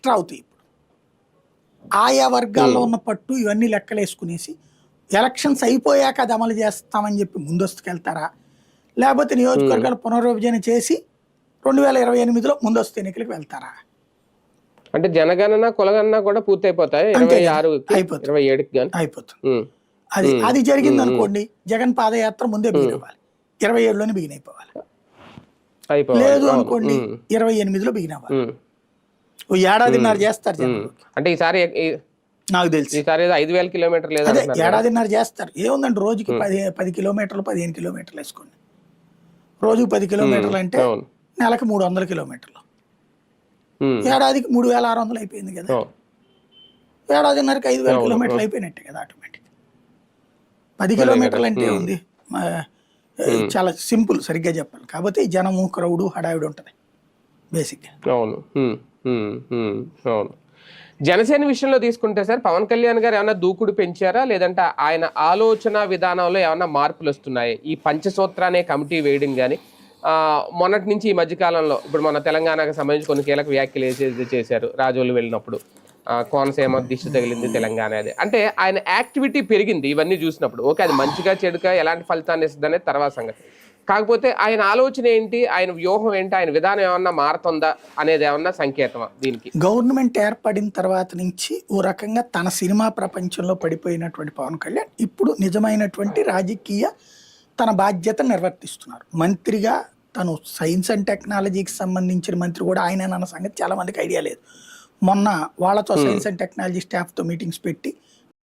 Extra అవుతాయి. ఇప్పుడు ఆయా వర్గాల్లో ఉన్న పట్టు ఇవన్నీ లెక్కలేసుకునేసి ఎలక్షన్స్ అయిపోయాక అది అమలు చేస్తామని చెప్పి ముందస్తుకు వెళ్తారా, లేకపోతే నియోజకవర్గాల పునర్విభజన చేసి 2028లో ముందస్తు ఎన్నికలకు వెళ్తారా? అంటే జనగణన కులగణన కూడా పూర్తయిపోతాయి అంతే 26కి 27కి అయిపోతుంది. అది జరిగింది అనుకోండి, జగన్ పాదయాత్ర ముందే బిగిన్ అవ్వాలి, 27లోనే బిగిన్ అయిపోవాలి. లేదు అనుకోండి 28లో బిగిన్ అవ్వాలి. ఓ ఏడాదిన్నర చేస్తారు జనం. అంటే ఈసారి నాకు తెలిసి ఈసారి 5,000 కిలోమీటర్లు అదే ఏడాదిన్నర చేస్తారు. ఏముందండి, రోజుకి 10 కిలోమీటర్లు 15 కిలోమీటర్లు వేసుకోండి. రోజుకి 10 కిలోమీటర్లు అంటే నెలకు 300 కిలోమీటర్లు, ఏడాదికి 3,600 అయిపోయింది కదా. ఏడాదిన్నరకి 5,000 కిలోమీటర్లు అయిపోయినట్టే కదా ఆటోమేటిక్. 10 కిలోమీటర్లు అంటే ఉంది, చాలా సింపుల్ సరిగ్గా చెప్పాలి. కాకపోతే జనము క్రౌడ్ హడావిడి ఉంటుంది బేసిక్గా. అవును. జనసేన విషయంలో తీసుకుంటే సార్, పవన్ కళ్యాణ్ గారు ఏమన్నా దూకుడు పెంచారా, లేదంటే ఆయన ఆలోచన విధానంలో ఏమన్నా మార్పులు వస్తున్నాయి? ఈ పంచసూత్ర అనే కమిటీ వేయడం కానీ, మొన్నటి నుంచి ఈ మధ్యకాలంలో ఇప్పుడు మన తెలంగాణకు సంబంధించి కొన్ని కీలక వ్యాఖ్యలు చేశారు రాజోలు వెళ్ళినప్పుడు. కోనసీమ దిష్టి తగిలింది తెలంగాణ, అది అంటే ఆయన యాక్టివిటీ పెరిగింది. ఇవన్నీ చూసినప్పుడు ఓకే, అది మంచిగా చెడుగా ఎలాంటి ఫలితాన్ని ఇస్తుంది అనేది తర్వాత సంగతి. కాకపోతే ఆయన ఆలోచన ఏంటి, ఆయన వ్యూహం ఏంటి, ఆయన విధానం ఏమన్నా మారుతుందా అనేది ఏమన్నా సంకేతమా దీనికి? గవర్నమెంట్ ఏర్పడిన తర్వాత నుంచి ఓ రకంగా తన సినిమా ప్రపంచంలో పడిపోయినటువంటి పవన్ కళ్యాణ్ ఇప్పుడు నిజమైనటువంటి రాజకీయ తన బాధ్యత నిర్వర్తిస్తున్నారు. మంత్రిగా తను సైన్స్ అండ్ టెక్నాలజీకి సంబంధించిన మంత్రి కూడా ఆయన అన్న సంగతి చాలా మందికి ఐడియా లేదు. మొన్న వాళ్ళతో సైన్స్ అండ్ టెక్నాలజీ స్టాఫ్తో మీటింగ్స్ పెట్టి